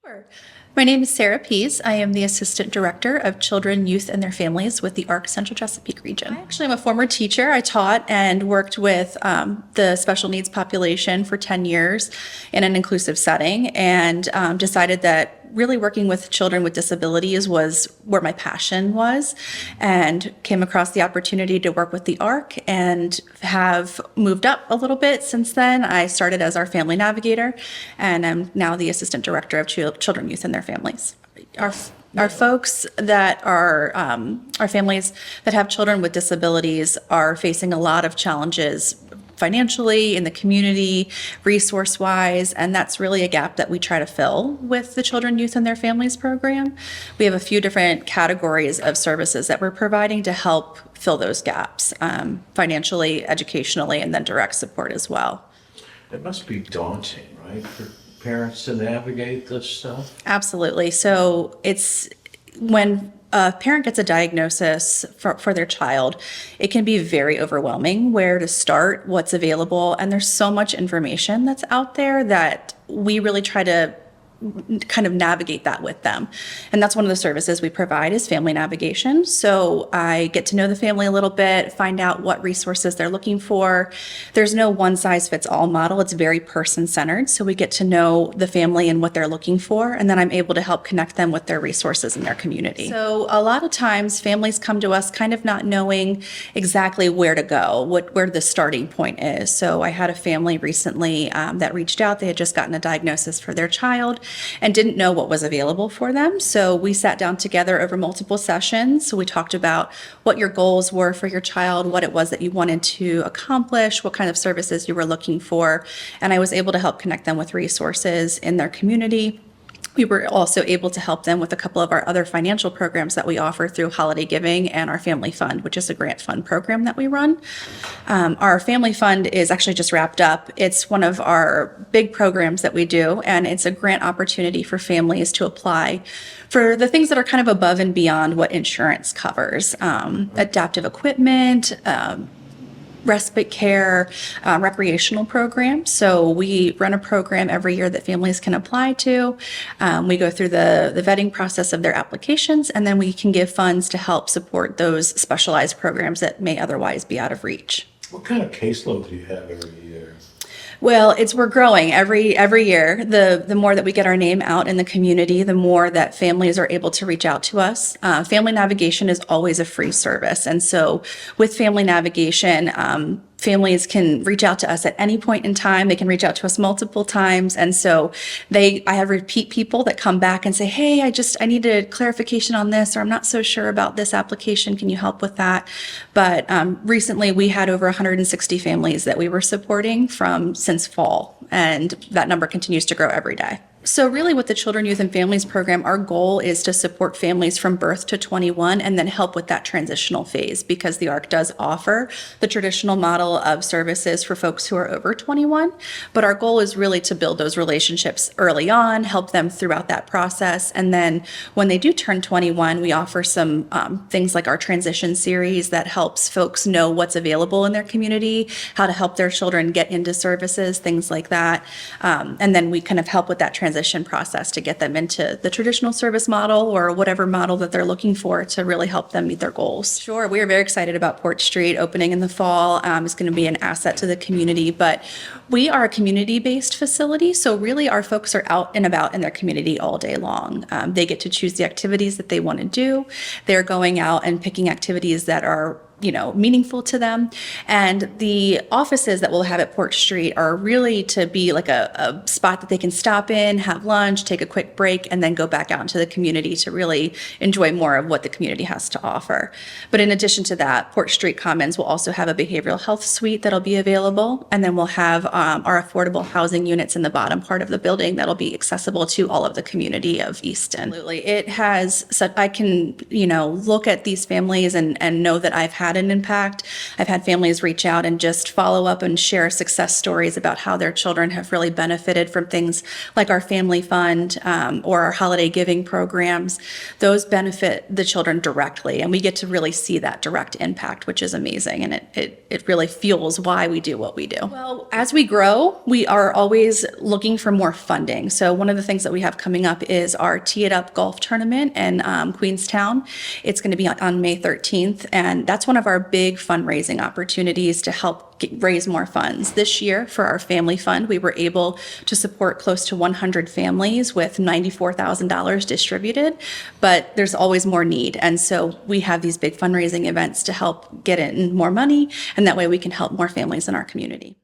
Sure. My name is Sarah Pease. I am the Assistant Director of Children, Youth, and Their Families with the Arc Central Chesapeake Region. I actually am a former teacher. I taught and worked with the special needs population for 10 years in an inclusive setting, and decided that really working with children with disabilities was where my passion was, and came across the opportunity to work with the ARC and have moved up a little bit since then. I started as our family navigator, and I'm now the assistant director of children, youth, and their families. Our folks that are our families that have children with disabilities are facing a lot of challenges financially, in the community, resource-wise, and that's really a gap that we try to fill with the Children, Youth, and Their Families program. We have a few different categories of services that we're providing to help fill those gaps, financially, educationally, and then direct support as well. It must be daunting, right, for parents to navigate this stuff? Absolutely. So it's when a parent gets a diagnosis for their child, it can be very overwhelming where to start, what's available, and there's so much information that's out there that we really try to kind of navigate that with them. And that's one of the services we provide is family navigation. So I get to know the family a little bit, find out what resources they're looking for. There's no one size fits all model. It's very person centered. So we get to know the family and what they're looking for. And then I'm able to help connect them with their resources in their community. So a lot of times families come to us kind of not knowing exactly where to go, where the starting point is. So I had a family recently that reached out. They had just gotten a diagnosis for their child and didn't know what was available for them. So we sat down together over multiple sessions. So we talked about what your goals were for your child, what it was that you wanted to accomplish, what kind of services you were looking for. And I was able to help connect them with resources in their community. We were also able to help them with a couple of our other financial programs that we offer through Holiday Giving and our Family Fund, which is a grant fund program that we run. Our Family Fund is actually just wrapped up. It's one of our big programs that we do, and it's a grant opportunity for families to apply for the things that are kind of above and beyond what insurance covers. Adaptive equipment, respite care, recreational programs. So we run a program every year that families can apply to. We go through the vetting process of their applications, and then we can give funds to help support those specialized programs that may otherwise be out of reach. What kind of caseload do you have every year? Well, we're growing every year. The more that we get our name out in the community, the more that families are able to reach out to us. Family navigation is always a free service, and so with family navigation, families can reach out to us at any point in time. They can reach out to us multiple times. And so I have repeat people that come back and say, hey, I need a clarification on this, or I'm not so sure about this application. Can you help with that? But recently we had over 160 families that we were supporting since fall. And that number continues to grow every day. So really with the Children, Youth, and Families program, our goal is to support families from birth to 21 and then help with that transitional phase, because the ARC does offer the traditional model of services for folks who are over 21. But our goal is really to build those relationships early on, help them throughout that process. And then when they do turn 21, we offer some things like our transition series that helps folks know what's available in their community, how to help their children get into services, things like that. And then we kind of help with that transition process to get them into the traditional service model or whatever model that they're looking for to really help them meet their goals. Sure, we are very excited about Porch Street opening in the fall. It's going to be an asset to the community, but we are a community-based facility, so really our folks are out and about in their community all day long. They get to choose the activities that they want to do. They're going out and picking activities that are meaningful to them. And the offices that we'll have at Porch Street are really to be like a spot that they can stop in, have lunch, take a quick break, and then go back out into the community to really enjoy more of what the community has to offer. But in addition to that, Porch Street Commons will also have a behavioral health suite that'll be available. And then we'll have our affordable housing units in the bottom part of the building that'll be accessible to all of the community of Easton. Absolutely. It has, I can, look at these families and know that I've had had an impact. I've had families reach out and just follow up and share success stories about how their children have really benefited from things like our family fund or our holiday giving programs. Those benefit the children directly, and we get to really see that direct impact, which is amazing, and it really fuels why we do what we do. Well, as we grow, we are always looking for more funding. So one of the things that we have coming up is our Tee It Up golf tournament in Queenstown. It's going to be on May 13th, and that's one of our big fundraising opportunities to help raise more funds. This year, for our family fund, we were able to support close to 100 families with $94,000 distributed, but there's always more need. And so we have these big fundraising events to help get in more money, and that way we can help more families in our community.